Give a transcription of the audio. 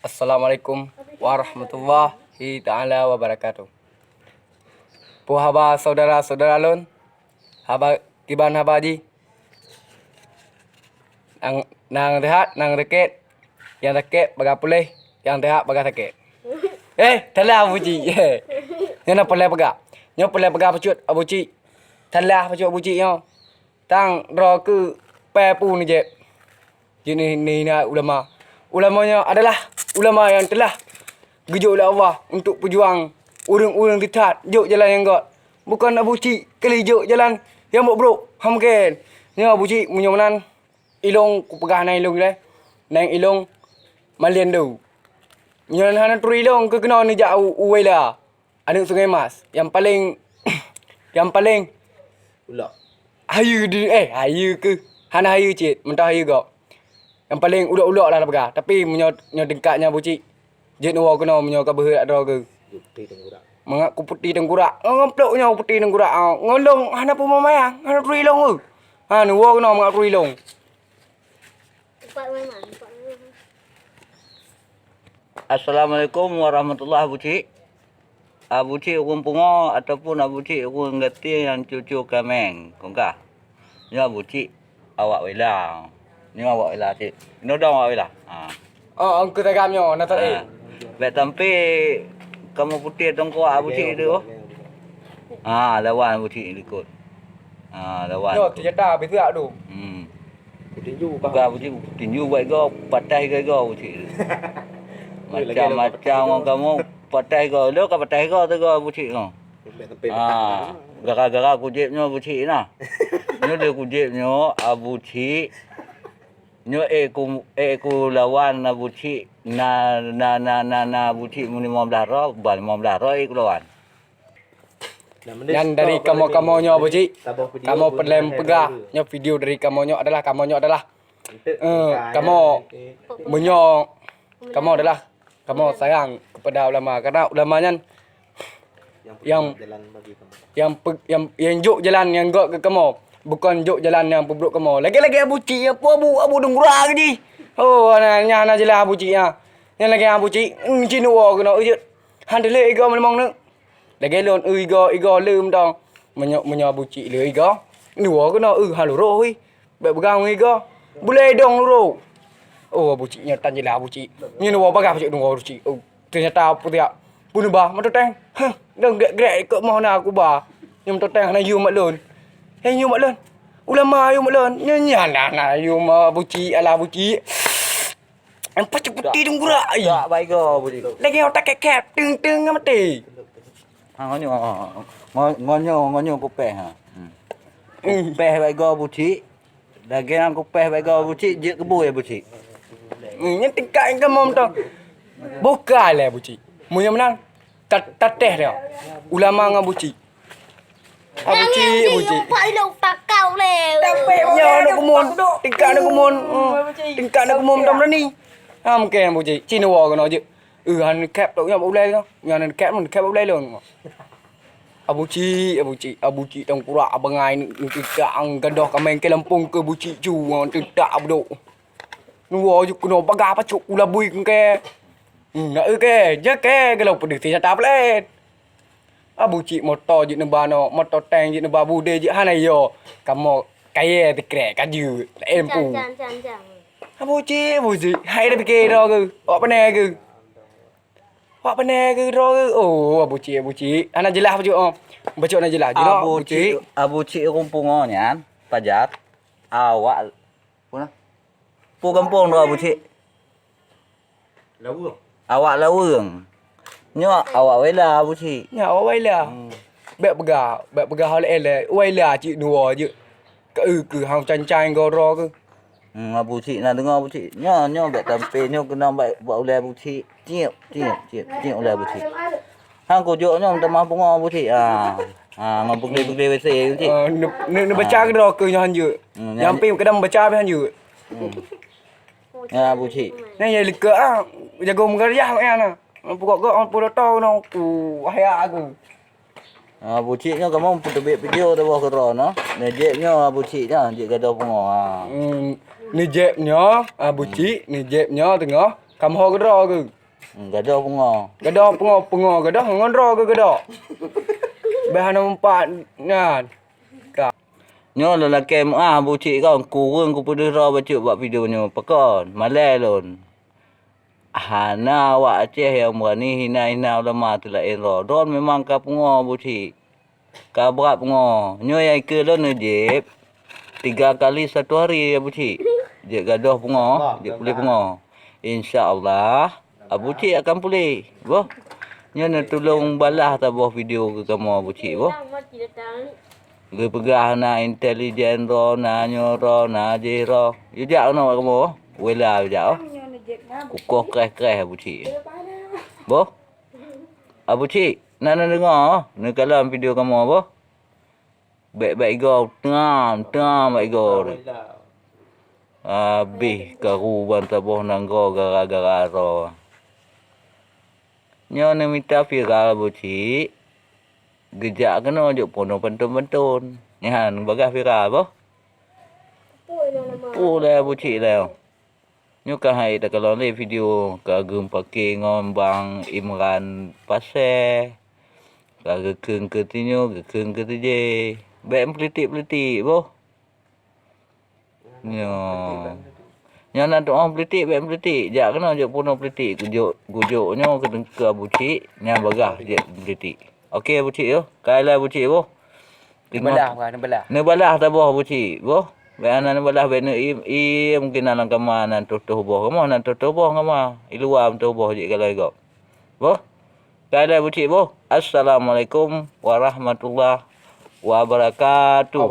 Assalamualaikum warahmatullahi taala wabarakatuh. Puhaba saudara-saudara lun. Haba kiban haba ji. Nang rehat nang reket. Yang reket baga pulih, yang rehat baga sakit. Telah buci. Yang nak pulih baga. Nyo pulih baga pecut abuci. Telah pecut abuci nyo. Tang ro ke pepu ni je. Ni ulama. Ulamanya adalah ulama yang telah gejuk oleh Allah untuk pejuang urang-urang ditat juk jalan yang got. Bukan Abu Cik kali juk jalan yang buruk. Mungkin. Ni Abu Cik menyomanan ilong ku pegah nang ilong le. Nang ilong malian du. Nyon hana turu ilong ke kena ni jauh uwela. Ada Sungai Mas yang paling yang paling Ulak. hayu hayu ke. Hana hayu cik, mentah hayu gak. Yang paling ulak-ulak lah pegah. Tapi menyo dengkatnya Abu Cik. Je nuwa kena menyo ka berat ada ke. Putih tenggurak. Mangak ku putih tenggurak. Ngamploknya putih tenggurak. Ngolong hana pun mamayang. Hana turu ilong ke. Nuwa kena mangak turu ilong. Assalamualaikum warahmatullahi Abu Cik. Abu Cik urung pungo ataupun Abu Cik urung ngerti yang cucu kameng. Kongkah. Ni Abu Cik awak welang. Ni awak welang cik. Ni dah awak welang. Angku tagamnya nak tak Baik tampi kamu putih tongkok Abu Cik tu. Lawan Abu Cik ikut. Lawan. Yo terjata betul tak tu. Tinju kah? Bukan Abu Cik tinju buat go patah go Abu Cik. Macam orang kamu patah go. Lo ka patah go tu go Abu Cik kau. Gara-gara kujipnya Abu Cik nah. Nyo dia kujipnya Abu Cik. Nyo ku lawan Abu Cik na Abu Cik muni 15 ro, ban 15 ro ku lawan. Dan dari kamu-kamunya Abu Cik. Kamu pelem pegah. Nyo video dari kamunya adalah kamu menyok. Kamu adalah kamu sayang kepada ulama karena ulamanya yang juk jalan yang gok ke kamu, bukan juk jalan yang pebruk kamu. Lagi-lagi Abu Cik apa abu denggura ke ji. Nya jelah Abu Cik nya. Yang lagi Abu Cik cinu wa kena ujut. Handle ego memang nak. Lagi lon ego lem dong. Menyo Abu Cik le ego. Ni wa kena halu ro oi. Baik pegang ego. Boleh dong ro. Abu Cik nya tan jelah Abu Cik. Ni wa bagah Cik dong Abu Cik. Ternyata apa dia? Pun bah mata tang. Dong grek ikut mau nak aku bah. Yang mata tang na yu mak lon. Yu mak lon. Ulama yu mak lon. Nya nah yu mak Abu Cik ala Abu Cik. Empat putih dong gerak. Tak baik go Abu Cik. Lagi otak kekep teng mati. Ngonyo kupeh ha. Kupeh baik go Abu Cik. Lagi ang kupeh baik go Abu Cik je kebu Abu Cik. Yang tingkat yang kamu tu. Bukan lah Abu Cik. Mu yang menang. Tateh dia. Ulama dengan Abu Cik. Abu Cik. Pak ilok pakau le. Ya nak kumun. Tingkat nak kumun. Tingkat nak kumun tak berani. Mungkin Abu Cik. Cina wa kena je. Han kep tu yang boleh tu. Yang kep boleh luôn. Abu Cik tang kurak abangai ni tidak gadah kameng ke Lampung ke Abu Cik ju tidak abduk. Nuwa ju kena bagah pacuk ulabui ke. Nak ke, je ke kalau pedih ternyata pelet. Abu Cik motor je nebano, motor tank je nebabu de je hanai yo. Kamu kaya tekrek kaju. Empu. Jangan. Abu Cik, hai dah fikir dah ke? Awak pandai ke? Awak pandai ke dah ke? Abu Cik. Ana jelas baca baca ana jelas. Abu Cik rumpungo nyan, pajak. Awak puna. Pu kampung dah Abu Cik. Lawa. Awak lawang. Nyo awak wela Abu Cik. Ya, awak wailah. Baik pegah oleh wailah Cik nuwa je. Ke hang cancang go ro ke. Abu Cik nak dengar Abu Cik. Nyo baik tampil nyo kena baik buat oleh Abu Cik. Ciep oleh Abu Cik. Hang kujuk nyo minta maaf pungo Abu Cik. Ngapugli WC Abu Cik. Ni baca ke ro ke han je. Yang pim kedam baca han je. Ya Abu Cik. Ni ya leka jaga mengarjah kan. Pokok kau pun tahu no wahaya aku. Abu Cik nyo kamu pun tebik video tu bawah kero no. Nejek nyo Abu Cik dah je gadah pungo. Ni jebnya Abu Cik, ni jebnya tengah kamu ho ke Gadah pungo. Gadah pengo gadah ngonro ke gadah. Bahan empat kan. Nyo lelaki bu cik kau kurang ku pada ra baca buat video nyo pakon. Malai lon. Hana awak Aceh yang berani hina-hina ulama tu lah era. Don memang ka pungo bu cik. Ka berat pungo. Nyo yang ke lon jeb 3 kali 1 hari ya bu cik. Jeb gadah pungo, jeb pulih pungo. InsyaAllah Abu Cik akan pulih. Boh. Nyo nak tolong balas tabah video ke kamu Abu Cik boh. Gue pegah na intelijen ro na nyoro na jero. Yo jak no kamu. Wela jak. Kukoh kreh-kreh Abu Cik. Boh. Abu Cik, nak dengar ni kalam video kamu boh. Baik-baik go, tengam baik go. Habis karuban taboh nanggo gara-gara ro. Nyo ni minta viral Abu Cik. Gejak kena je pono pentun-pentun. Nyan bagah viral boh. Pulai Abu Cik lah. Nyo kan hai tak kalau ni video kagum pakai ngombang Imran Pasir. Kagekeng ke tinyo, gekeng ke tije. Baik pelitik-pelitik boh. Nyo. Nyo nak doa pelitik baik pelitik. Jak kena je pono pelitik gujuknyo ke Abu Cik. Nyan bagah je pelitik. Okey Abu Cik yo. Kailah Abu Cik boh. Belah. Ne balah tabah Abu Cik boh. Baik anak balah baik mungkin anak kama nan tutuh boh. Kamu nan tutuh boh kama. Iluam tuh boh je kalau ikut. Boh. Kailah Abu Cik boh. Assalamualaikum warahmatullahi wabarakatuh.